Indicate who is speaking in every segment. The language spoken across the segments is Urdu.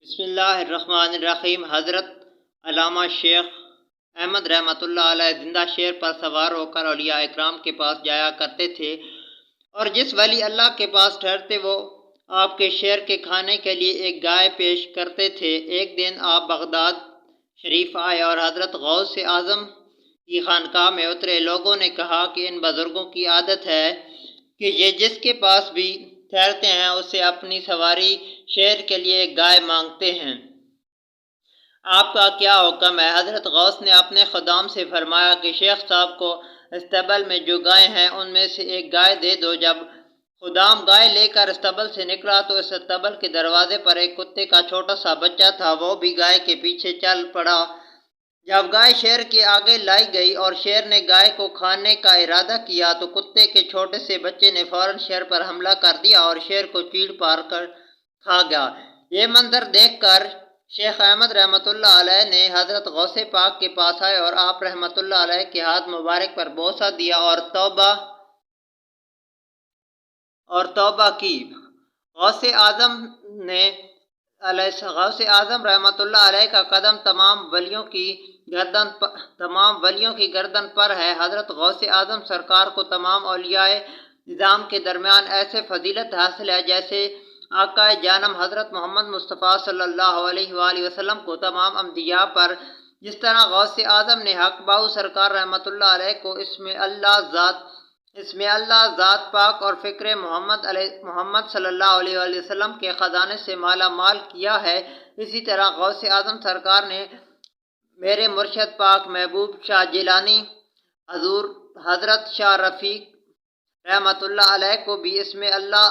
Speaker 1: بسم اللہ الرحمن الرحیم۔ حضرت علامہ شیخ احمد رحمۃ اللہ علیہ زندہ شیر پر سوار ہو کر اولیاء اکرام کے پاس جایا کرتے تھے، اور جس ولی اللہ کے پاس ٹھہرتے وہ آپ کے شیر کے کھانے کے لیے ایک گائے پیش کرتے تھے۔ ایک دن آپ بغداد شریف آئے اور حضرت غوث اعظم کی خانقاہ میں اترے۔ لوگوں نے کہا کہ ان بزرگوں کی عادت ہے کہ یہ جس کے پاس بھی ٹھہرتے ہیں اسے اپنی سواری شیر کے لیے ایک گائے مانگتے ہیں، آپ کا کیا حکم ہے؟ حضرت غوث نے اپنے خدام سے فرمایا کہ شیخ صاحب کو استبل میں جو گائے ہیں ان میں سے ایک گائے دے دو۔ جب خدام گائے لے کر استبل سے نکلا تو اس استبل کے دروازے پر ایک کتے کا چھوٹا سا بچہ تھا، وہ بھی گائے کے پیچھے چل پڑا۔ جب گائے شیر کے آگے لائی گئی اور شیر نے گائے کو کھانے کا ارادہ کیا تو کتے کے چھوٹے سے بچے نے فوراً شیر پر حملہ کر دیا اور شیر کو چیڑ پار کر کھا گیا۔ یہ منظر دیکھ کر شیخ احمد رحمۃ اللہ علیہ نے حضرت غوث پاک کے پاس آئے اور آپ رحمۃ اللہ علیہ کے ہاتھ مبارک پر بوسہ دیا اور توبہ کی۔ غوث اعظم رحمۃ اللہ علیہ کا قدم تمام ولیوں کی گردن پر ہے۔ حضرت غوث اعظم سرکار کو تمام اولیاء نظام کے درمیان ایسے فضیلت حاصل ہے جیسے آقا جانم حضرت محمد مصطفیٰ صلی اللہ علیہ وآلہ وسلم کو تمام انبیاء پر، جس طرح غوث اعظم نے حق باؤ سرکار رحمۃ اللہ علیہ کو اسم اللہ ذات پاک اور فکر محمد صلی اللہ علیہ وآلہ وسلم کے خزانے سے مالا مال کیا ہے، اسی طرح غوث اعظم سرکار نے میرے مرشد پاک محبوب شاہ جیلانی حضرت شاہ رفیق رحمۃ اللہ علیہ کو بھی اسم اللہ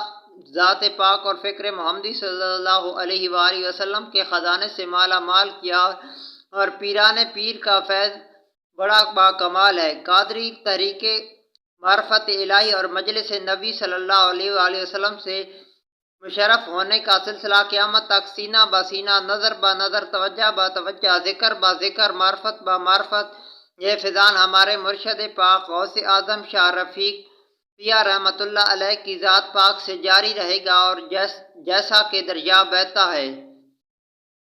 Speaker 1: ذات پاک اور فکر محمدی صلی اللہ علیہ وآلہ وسلم کے خزانے سے مالا مال کیا، اور پیران پیر کا فیض بڑا باکمال ہے۔ قادری تحریک معرفت الہی اور مجلس نبی صلی اللہ علیہ وآلہ وسلم سے مشرف ہونے کا سلسلہ قیامت تک سینہ بہ سینہ، نظر بہ نظر، توجہ بہ توجہ، ذکر بہ ذکر، معرفت بہ معرفت، یہ فیضان ہمارے مرشد پاک غوث اعظم شاہ رفیق پیا رحمۃ اللہ علیہ کی ذات پاک سے جاری رہے گا اور جیسا کہ دریا بہتا ہے۔